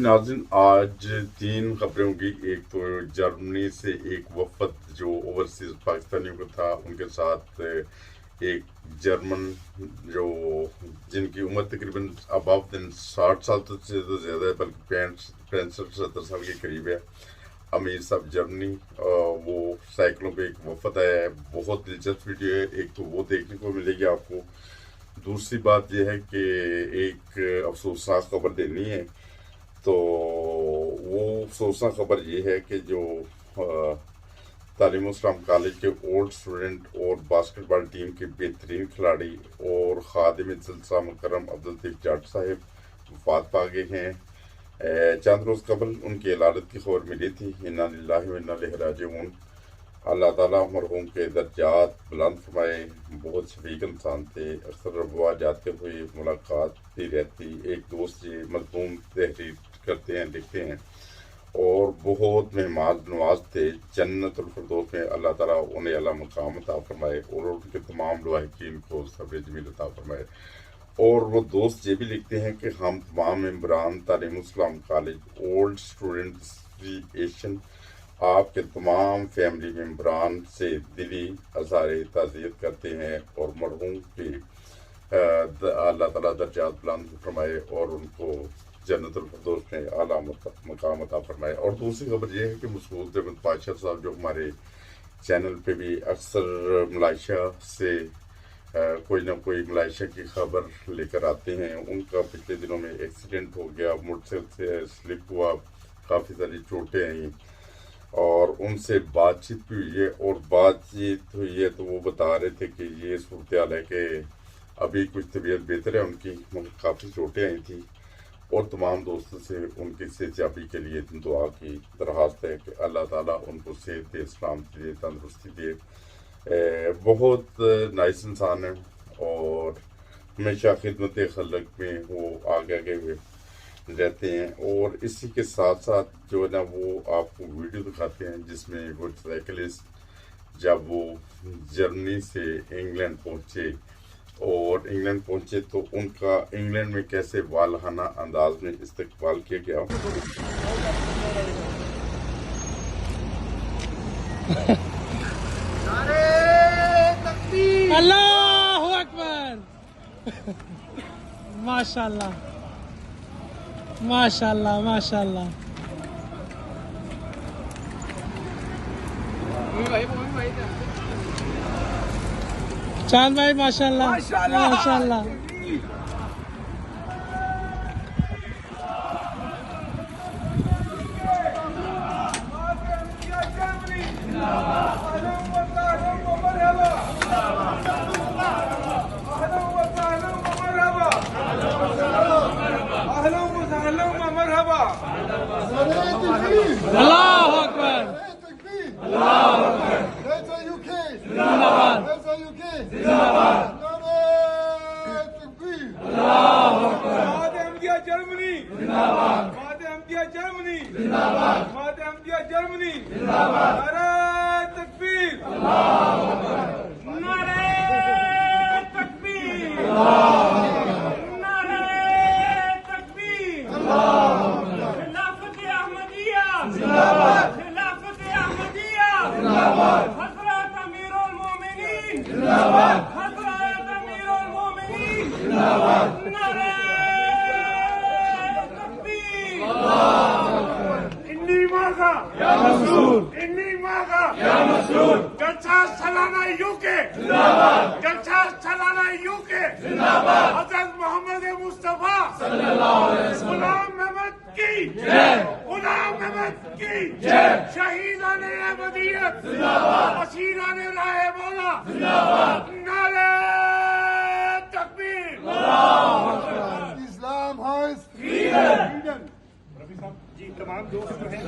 ناظرین، آج 3 خبریں ہوں گی۔ ایک تو جرمنی سے ایک وفد جو اوورسیز پاکستانیوں کا تھا، ان کے ساتھ ایک جرمن جو جن کی عمر تقریباً اباؤ دن 60 سال سے تو زیادہ ہے، بلکہ 65-70 سال کے قریب ہے، امیر صاحب جرمنی، وہ سائیکلوں پہ ایک وفد آیا ہے۔ بہت دلچسپ ویڈیو ہے، ایک تو وہ دیکھنے کو ملے گی آپ کو۔ دوسری بات یہ ہے کہ ایک افسوسناک خبر دینی ہے، تو وہ افسوسناک خبر یہ ہے کہ جو تعلیم اسلام کالج کے اولڈ اسٹوڈنٹ اور باسکٹ بال ٹیم کے بہترین کھلاڑی اور خادم جلسہ مکرم عبداللطیف جاٹ صاحب وفات پا گئے ہیں۔ چند روز قبل ان کی علالت کی خبر ملی تھی۔ انا للہ و انا الیہ راجعون۔ اللہ تعالیٰ مرحوم کے درجات بلند فرمائے۔ بہت شفیق انسان تھے، اکثر ربوہ جاتے ہوئے ملاقات بھی رہتی۔ ایک دوست یہ مضمون تحریر کرتے ہیں، لکھتے ہیں اور بہت مہمان نواز تھے۔ جنت الفردوس میں اللہ تعالیٰ انہیں اعلیٰ مقام عطا فرمائے اور ان کے تمام لواحقین کو صبر جمیل عطا فرمائے۔ اور وہ دوست یہ بھی لکھتے ہیں کہ ہم تمام ممبران تعلیم اسلام کالج اولڈ اسٹوڈنٹ ایسوسی ایشن آپ کے تمام فیملی ممبران سے دلی اظہار تعزیت کرتے ہیں اور مرحوم کی اللہ تعالیٰ درجات بلند فرمائے اور ان کو جنت الفردوس میں اعلیٰ مقام عطا فرمائے۔ اور دوسری خبر یہ ہے کہ مسعود احمد پاشا صاحب جو ہمارے چینل پہ بھی اکثر ملائیشیا سے کوئی نہ کوئی ملائیشیا کی خبر لے کر آتے ہیں، ان کا پچھلے دنوں میں ایکسیڈنٹ ہو گیا، موٹر سائیکل سے سلپ ہوا، کافی ساری چوٹیں آئیں اور ان سے بات چیت بھی ہوئی ہے۔ اور بات چیت ہوئی ہے تو وہ بتا رہے تھے کہ یہ صورتحال ہے کہ ابھی کچھ طبیعت بہتر ہے ان کی، مگر کافی چوٹیں آئی تھیں اور تمام دوستوں سے ان کی صحت یابی کے لیے دعا کی درخواست ہے کہ اللہ تعالیٰ ان کو صحت دے، سلامتی دے، تندرستی دے۔ بہت نائس انسان ہیں اور ہمیشہ خدمت خلق میں وہ آگے ہوئے رہتے ہیں۔ اور اسی کے ساتھ ساتھ جو ہے نا وہ آپ کو ویڈیو دکھاتے ہیں جس میں وہ سائیکلسٹ جب وہ جرمنی سے انگلینڈ پہنچے تو ان کا انگلینڈ میں کیسے والہانہ انداز میں استقبال کیا گیا۔ اللہ اکبر، ماشاءاللہ ماشاءاللہ ماشاءاللہ۔ چاند بھائی ماشاءاللہ ماشاءاللہ۔ اللہ اکبر، اللہ اکبر، زندہ باد، زندہ باد، اللہ اکبر، جرمنی زندہ باد، جرمنی زندہ باد، جرمنی زندہ باد، نعرہ تکبیر، اللہ اکبر، نعرہ تکبیر، اللہ اکبر، نعرہ تکبیر، اللہ اکبر، خلافت احمدیہ زندہ باد، خلافت احمدیہ زندہ باد، حضرت امیر المومنین زندہ باد، حضرت امیر المومنین زندہ باد، نعرہ تکبیر، انی ماغا یا منصور، انی ماغا یا مسرور، جلسہ سالانہ یو کے زندہ باد، جلسہ سالانہ یو کے زندہ باد، حضرت محمد مصطفیٰ صلی اللہ علیہ وسلم، غلام احمد کی جے، غلام احمد کی جے، شہیدان احمدیت زندہ باد، اسیران راہ مولا زندہ باد، نعرہ تکبیر، Islam has جی تمام دوست جو ہیں